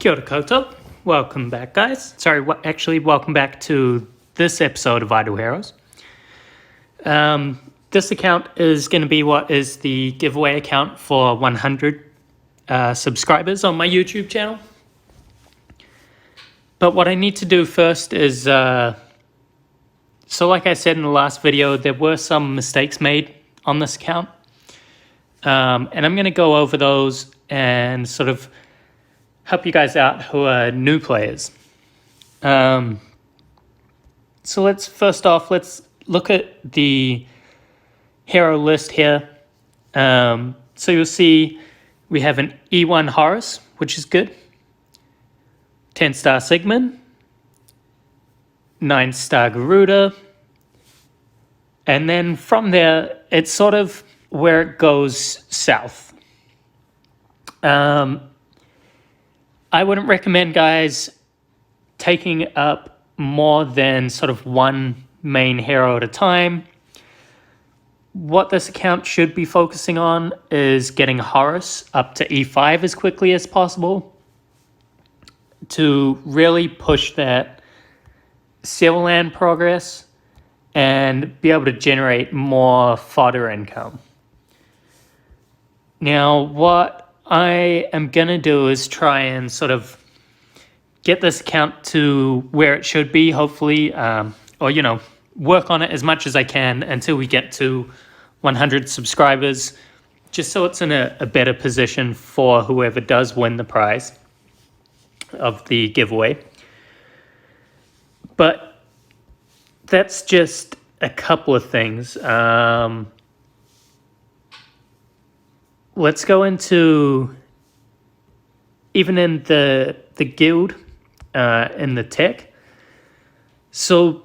Kia ora koutou. Welcome back, guys. Sorry, actually, welcome back to this episode of Idle Heroes. This account is going to be what is the giveaway account for 100 subscribers on my YouTube channel. But what I need to do first is, so like I said in the last video, there were some mistakes made on this account. And I'm going to go over those and sort of help you guys out who are new players. So let's look at the hero list here. So you'll see we have an E1 Horus, which is good. 10-star Sigmund. 9-star Garuda. And then from there, it's sort of where it goes south. I wouldn't recommend guys taking up more than sort of one main hero at a time. What this account should be focusing on is getting Horus up to E5 as quickly as possible to really push that Silver Land progress and be able to generate more fodder income. Now, what I am going to do is try and sort of get this account to where it should be, hopefully, or, work on it as much as I can until we get to 100 subscribers, just so it's in a better position for whoever does win the prize of the giveaway. But that's just a couple of things. Let's go into even in the guild, in the tech. So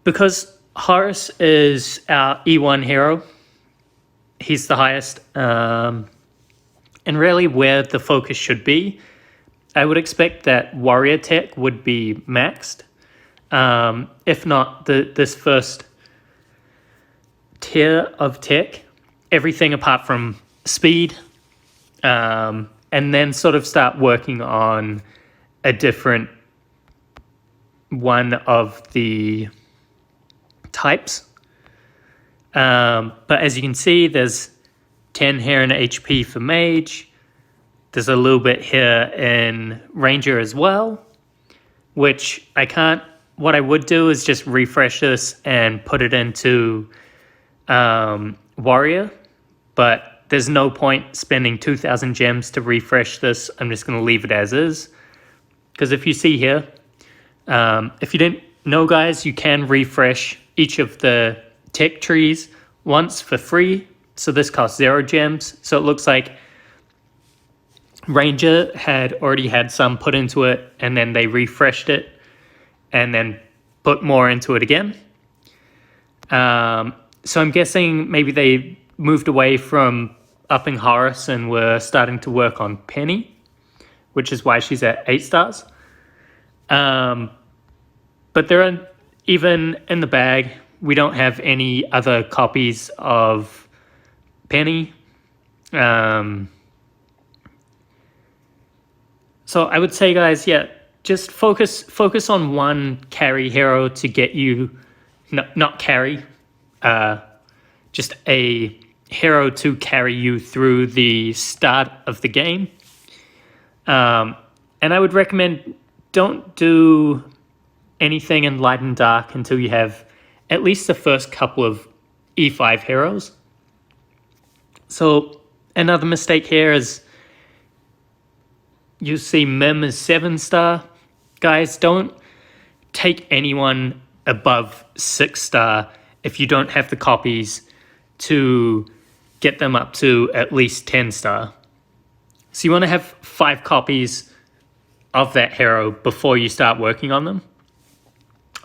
because Horus is our E1 hero, he's the highest, and really where the focus should be, I would expect that warrior tech would be maxed. If not, this first tier of tech, everything apart from speed, and then sort of start working on a different one of the types. But as you can see, there's 10 here in HP for mage. There's a little bit here in ranger as well, which what I would do is just refresh this and put it into warrior, but there's no point spending 2,000 gems to refresh this. I'm just going to leave it as is. Because if you see here, if you didn't know, guys, you can refresh each of the tech trees once for free. So this costs 0 gems. So it looks like Ranger had already had some put into it, and then they refreshed it and then put more into it again. So I'm guessing maybe they moved away from upping Horus and were starting to work on Penny, which is why she's at 8 stars. But there are, even in the bag, we don't have any other copies of Penny. So I would say, guys, just focus on one carry hero to get you, not carry, just a hero to carry you through the start of the game. And I would recommend don't do anything in light and dark until you have at least the first couple of E5 heroes. So another mistake here is you see Mim is 7-star. Guys, don't take anyone above 6-star if you don't have the copies to get them up to at least 10-star. So you want to have 5 copies of that hero before you start working on them.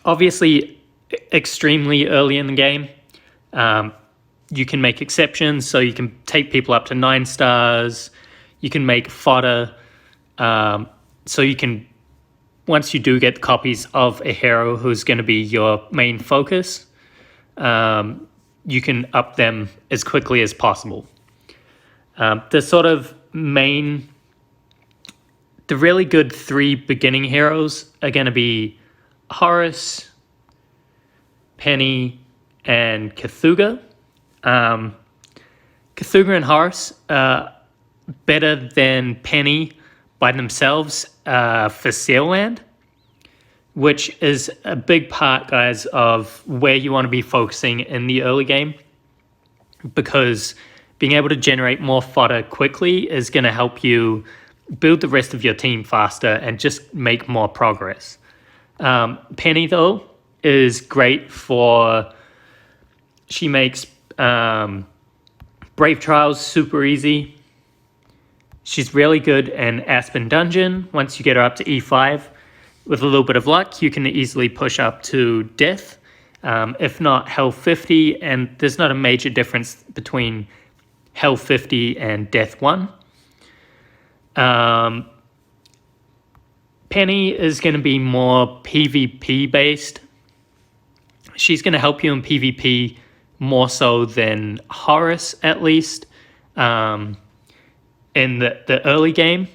Obviously, extremely early in the game, you can make exceptions. So you can take people up to 9 stars. You can make fodder. So you can, once you do get copies of a hero who's going to be your main focus, you can up them as quickly as possible. The sort of main the really good 3 beginning heroes are going to be Horus, Penny, and Cthulhu. Cthulhu and Horus are better than Penny by themselves for Seal Land, which is a big part, guys, of where you want to be focusing in the early game, because being able to generate more fodder quickly is going to help you build the rest of your team faster and just make more progress. Penny, though, is great for... She makes Brave Trials super easy. She's really good in Aspen Dungeon. Once you get her up to E5, with a little bit of luck, you can easily push up to Death. If not, Hell 50, and there's not a major difference between Hell 50 and Death 1. Penny is going to be more PvP based. She's going to help you in PvP more so than Horus, at least, in the early game,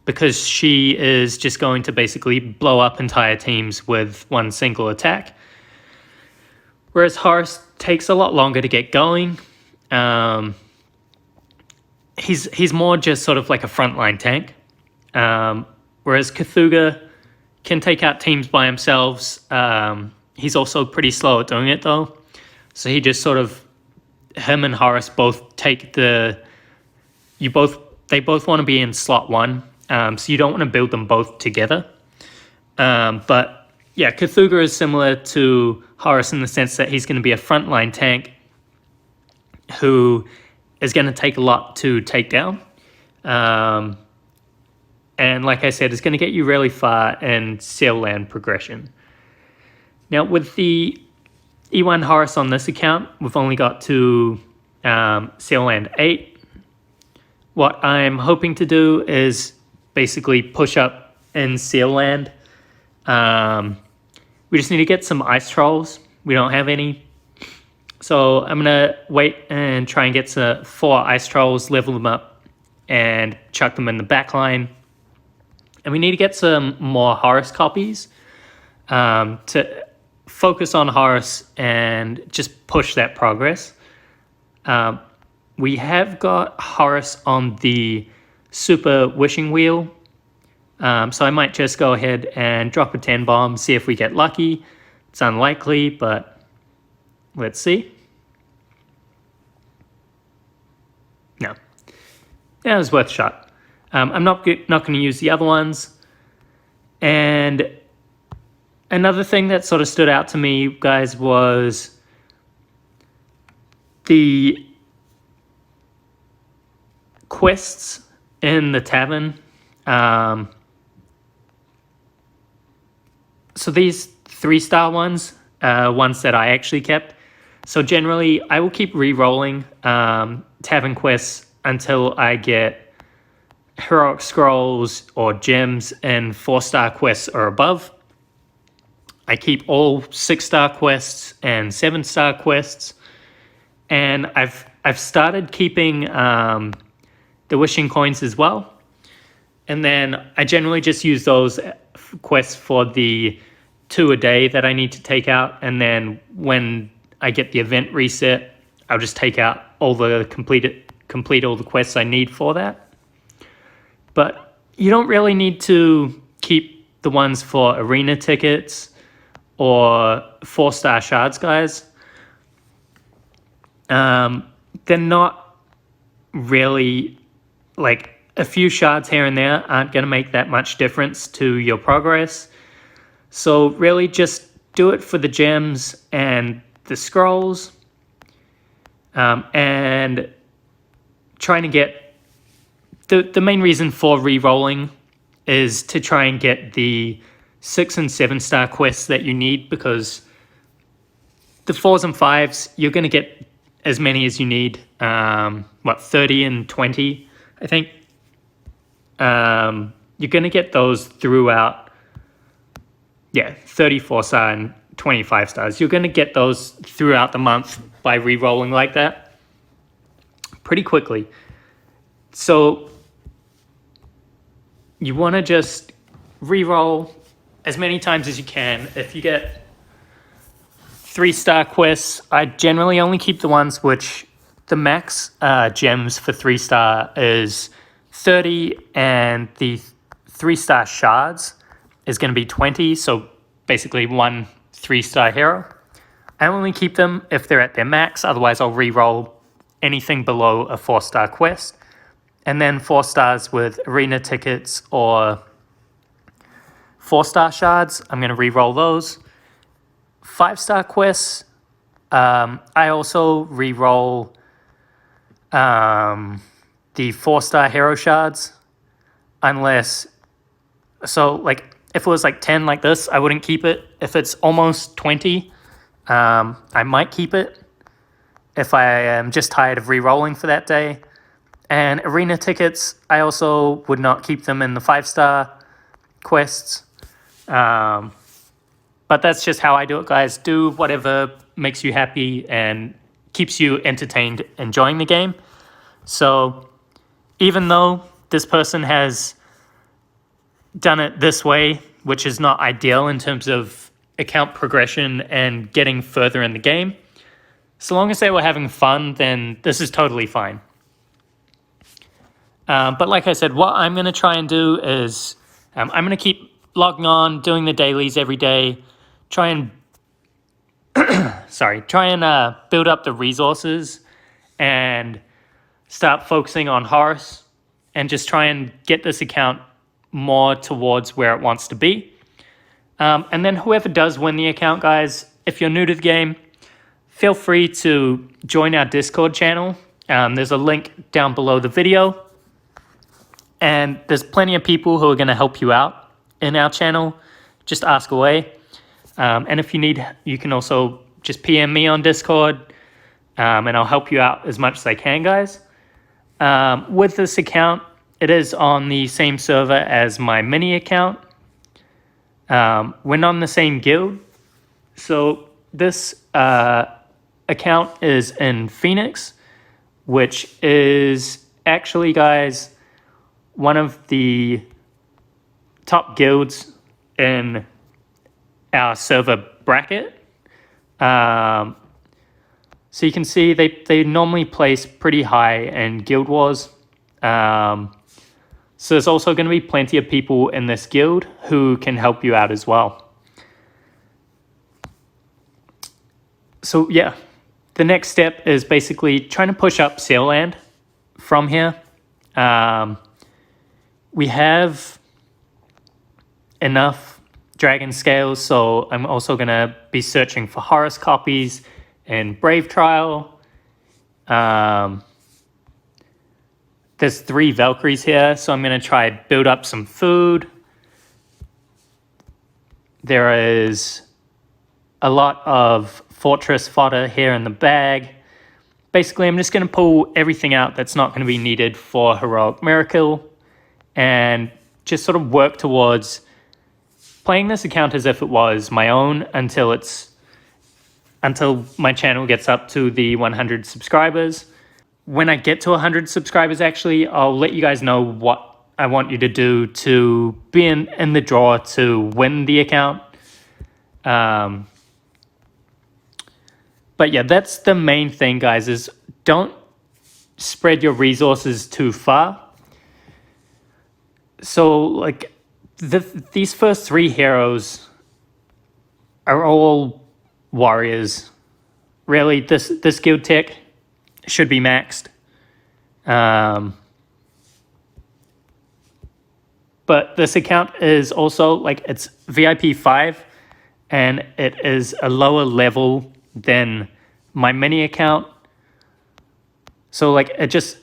because she is just going to basically blow up entire teams with one single attack. Whereas Horus takes a lot longer to get going. He's more just sort of like a frontline tank. Whereas Cthulhu can take out teams by himself. He's also pretty slow at doing it, though. So he just sort of... Him and Horus both take the... They both want to be in slot 1. So you don't want to build them both together. But yeah, Cthulhu is similar to Horus in the sense that he's going to be a frontline tank who is going to take a lot to take down. And like I said, it's going to get you really far in Seal Land progression. Now, with the E1 Horus on this account, we've only got to Seal Land 8. What I'm hoping to do is basically push up in Seal Land. We just need to get some ice trolls. We don't have any. So I'm going to wait and try and get 4 ice trolls, level them up, and chuck them in the back line. And we need to get some more Horus copies to focus on Horus and just push that progress. We have got Horus on the Super Wishing Wheel. So I might just go ahead and drop a 10 bomb, see if we get lucky. It's unlikely, but let's see. No. Yeah, it was worth a shot. I'm not going to use the other ones. And another thing that sort of stood out to me, guys, was the quests in the tavern. So these 3-star ones, ones that I actually kept. So generally, I will keep re-rolling tavern quests until I get heroic scrolls or gems in 4-star quests or above. I keep all 6-star quests and 7-star quests, and I've started keeping the wishing coins as well. And then I generally just use those quests for the 2 a day that I need to take out, and then when I get the event reset, I'll just take out all the complete all the quests I need for that. But you don't really need to keep the ones for arena tickets or 4-star shards, guys. They're not really, like, a few shards here and there aren't going to make that much difference to your progress. So really just do it for the gems and the scrolls, and trying to get the main reason for re-rolling is to try and get the 6 and 7-star quests that you need, because the 4s and 5s, you're going to get as many as you need. 30 and 20, I think. You're going to get those throughout. Yeah, 34-star and 25 stars. You're going to get those throughout the month by re-rolling like that pretty quickly. So you want to just re-roll as many times as you can. If you get 3-star quests, I generally only keep the ones which the max gems for 3-star is 30, and the 3-star shards is going to be 20, so basically one 3-star hero. I only keep them if they're at their max, otherwise I'll re-roll anything below a 4-star quest. And then 4 stars with arena tickets or 4-star shards, I'm going to re-roll those. 5-star quests, I also re-roll the 4-star hero shards, unless, so like if it was like 10 like this, I wouldn't keep it. If it's almost 20, I might keep it if I am just tired of re-rolling for that day. And arena tickets, I also would not keep them in the 5-star quests. But that's just how I do it, guys. Do whatever makes you happy and keeps you entertained enjoying the game. So even though this person has done it this way, which is not ideal in terms of account progression and getting further in the game, so long as they were having fun, then this is totally fine. But like I said, what I'm going to try and do is I'm going to keep logging on, doing the dailies every day, try and build up the resources and start focusing on Horus and just try and get this account more towards where it wants to be. And then whoever does win the account, guys, if you're new to the game, feel free to join our Discord channel. There's a link down below the video. And there's plenty of people who are going to help you out in our channel. Just ask away. And if you need, you can also just PM me on Discord, and I'll help you out as much as I can, guys. With this account, it is on the same server as my mini account. We're not in the same guild. So this account is in Phoenix, which is actually, guys, one of the top guilds in our server bracket. So you can see they normally place pretty high in Guild Wars. So there's also going to be plenty of people in this guild who can help you out as well. So yeah, the next step is basically trying to push up Sealand from here. We have enough dragon scales, so I'm also going to be searching for Horus copies in Brave Trial. There's 3 Valkyries here, so I'm going to try build up some food. There is a lot of fortress fodder here in the bag. Basically, I'm just going to pull everything out that's not going to be needed for Heroic Miracle and just sort of work towards playing this account as if it was my own until my channel gets up to the 100 subscribers. When I get to 100 subscribers, actually, I'll let you guys know what I want you to do to be in the draw to win the account. But yeah, that's the main thing, guys, is don't spread your resources too far. So, like, these first 3 heroes are all warriors. Really, this guild tech should be maxed. But this account is also, like, it's VIP 5, and it is a lower level than my mini account. So, like, it just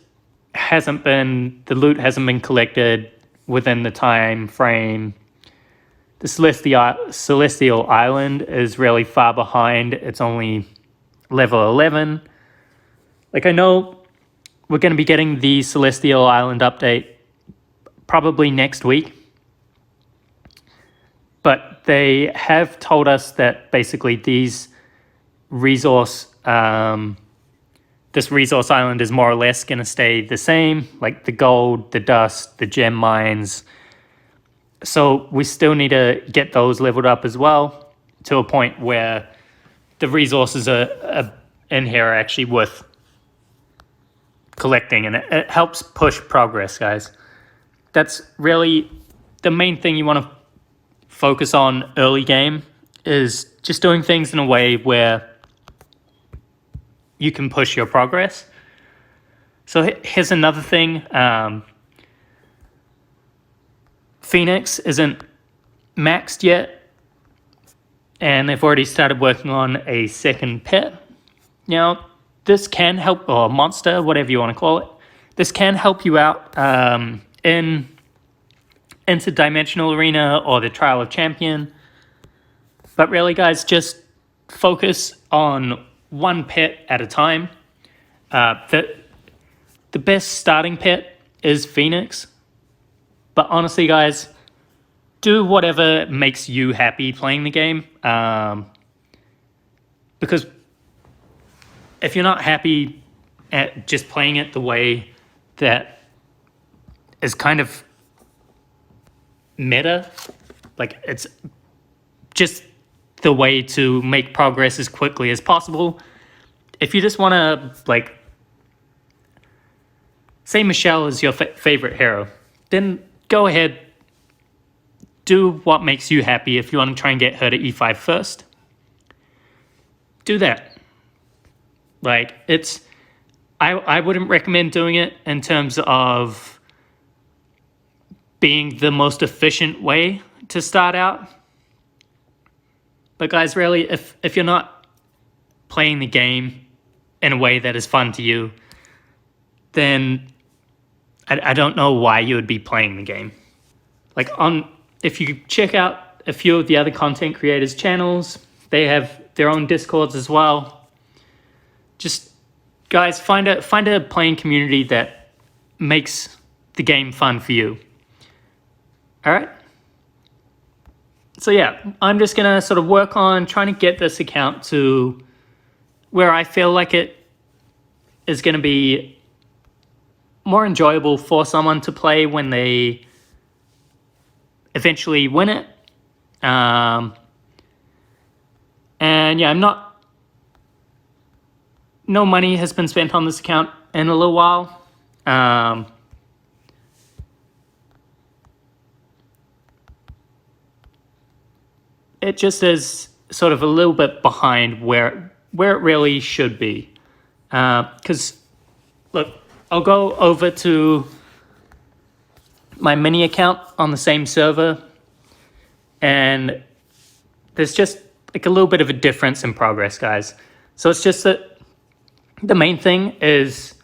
hasn't been, the loot hasn't been collected within the time frame. The Celestial Island is really far behind. It's only level 11. Like, I know we're going to be getting the Celestial Island update probably next week. But they have told us that basically this resource island is more or less going to stay the same. Like the gold, the dust, the gem mines, So we still need to get those leveled up as well to a point where the resources are in here are actually worth collecting, and it helps push progress, guys. That's really the main thing you want to focus on early game, is just doing things in a way where you can push your progress. So here's another thing. Phoenix isn't maxed yet, and they've already started working on a second pet. Now, this can help, or monster, whatever you want to call it. This can help you out in Interdimensional Arena or the Trial of Champion. But really, guys, just focus on one pet at a time. The best starting pet is Phoenix. But honestly, guys, do whatever makes you happy playing the game. Because if you're not happy at just playing it the way that is kind of meta, like it's just the way to make progress as quickly as possible. If you just want to, like, say Michelle is your favorite hero, then go ahead, do what makes you happy. If you want to try and get her to E5 first, do that. Like, it's, I wouldn't recommend doing it in terms of being the most efficient way to start out. But guys, really, if you're not playing the game in a way that is fun to you, then I don't know why you would be playing the game. Like, if you check out a few of the other content creators' channels, they have their own Discords as well. Just, guys, find a playing community that makes the game fun for you. All right? So yeah, I'm just going to sort of work on trying to get this account to where I feel like it is going to be more enjoyable for someone to play when they eventually win it. And yeah, no money has been spent on this account in a little while. It just is sort of a little bit behind where it really should be. Because, look, I'll go over to my mini account on the same server, and there's just like a little bit of a difference in progress, guys. So it's just that the main thing is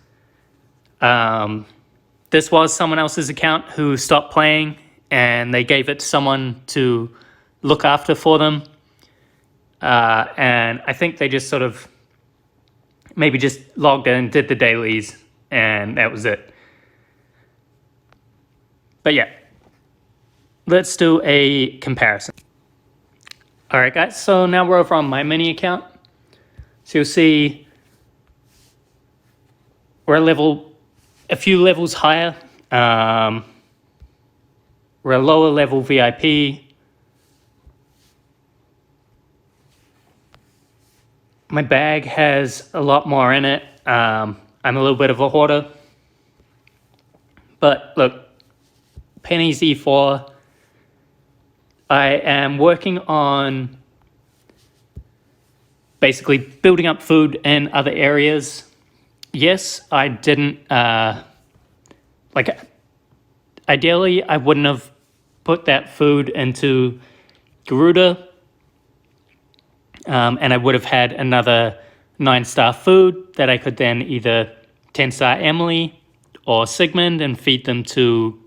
this was someone else's account who stopped playing, and they gave it to someone to look after for them. And I think they just sort of maybe just logged in, did the dailies, and that was it. But yeah, let's do a comparison. All right, guys, so now we're over on my mini account. So you'll see we're a few levels higher. We're a lower level VIP. My bag has a lot more in it. I'm a little bit of a hoarder. But look, Penny's E4. I am working on basically building up food in other areas. Yes, I didn't, ideally, I wouldn't have put that food into Garuda. And I would have had another 9-star food that I could then either 10-star Emily or Sigmund and feed them to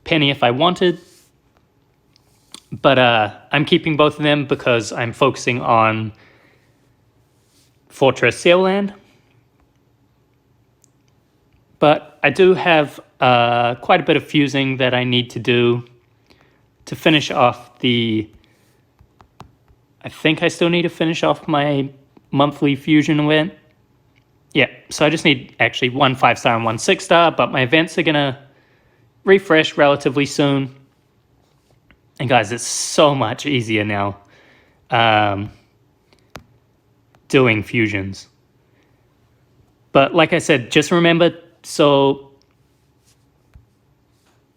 Penny if I wanted. But I'm keeping both of them because I'm focusing on Fortress Sailland. But I do have quite a bit of fusing that I need to do to finish off I think I still need to finish off my monthly fusion event. Yeah, so I just need actually 1 5-star and 1 6-star, but my events are going to refresh relatively soon. And guys, it's so much easier now doing fusions. But like I said, just remember, so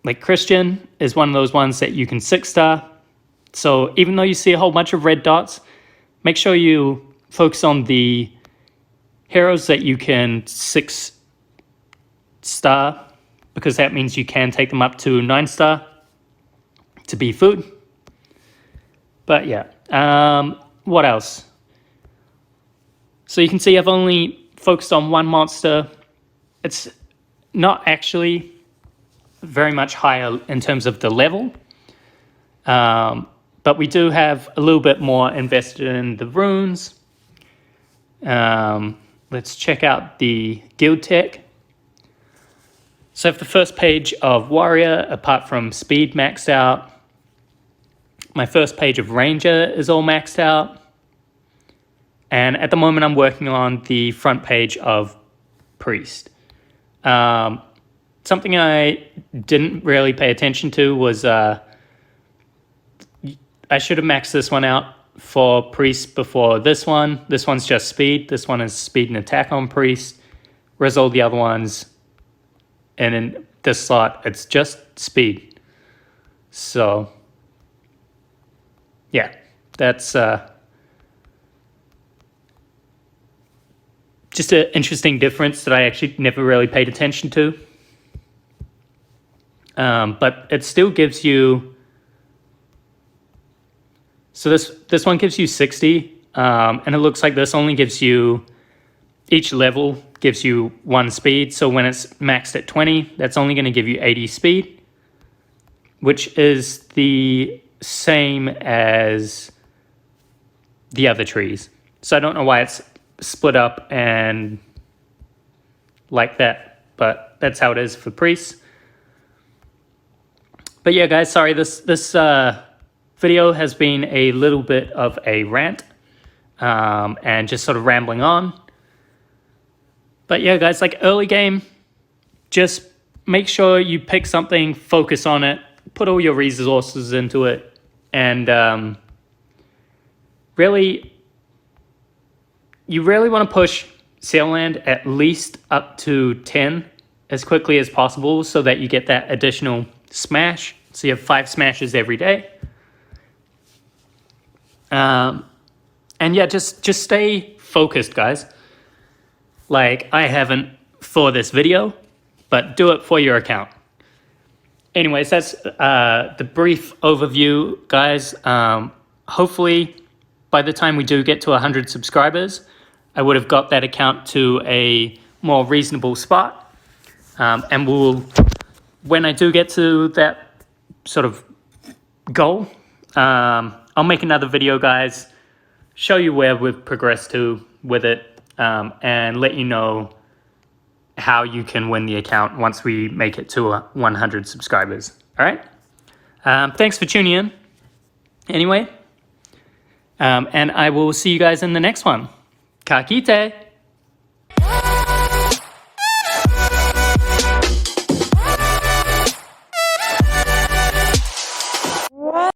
like Christian is one of those ones that you can 6-star. So even though you see a whole bunch of red dots, make sure you focus on the heroes that you can 6-star, because that means you can take them up to 9-star to be food. But yeah, what else? So you can see I've only focused on one monster. It's not actually very much higher in terms of the level, but we do have a little bit more invested in the runes. Let's check out the guild tech. So I have the first page of warrior, apart from speed maxed out. My first page of ranger is all maxed out. And at the moment I'm working on the front page of priest. Something I didn't really pay attention to was I should have maxed this one out for priest before this one. This one's just speed. This one is speed and attack on priest. Whereas all the other ones, and in this slot, it's just speed. So yeah, that's just an interesting difference that I actually never really paid attention to. But it still gives you, so this one gives you 60, and it looks like this only gives you, each level gives you 1 speed. So when it's maxed at 20, that's only going to give you 80 speed, which is the same as the other trees. So I don't know why it's split up and like that, but that's how it is for priests. But yeah, guys, sorry, this video has been a little bit of a rant, and just sort of rambling on. But yeah, guys, like early game, just make sure you pick something, focus on it, put all your resources into it, and really, you really want to push Sailland at least up to 10 as quickly as possible so that you get that additional smash. So you have 5 smashes every day. And yeah, just stay focused, guys. Like I haven't for this video, but do it for your account. Anyways, that's the brief overview, guys. Hopefully, by the time we do get to 100 subscribers, I would have got that account to a more reasonable spot. And when I do get to that sort of goal, I'll make another video, guys, show you where we've progressed to with it, and let you know how you can win the account once we make it to 100 subscribers. All right? Thanks for tuning in. Anyway, and I will see you guys in the next one. Ka kite!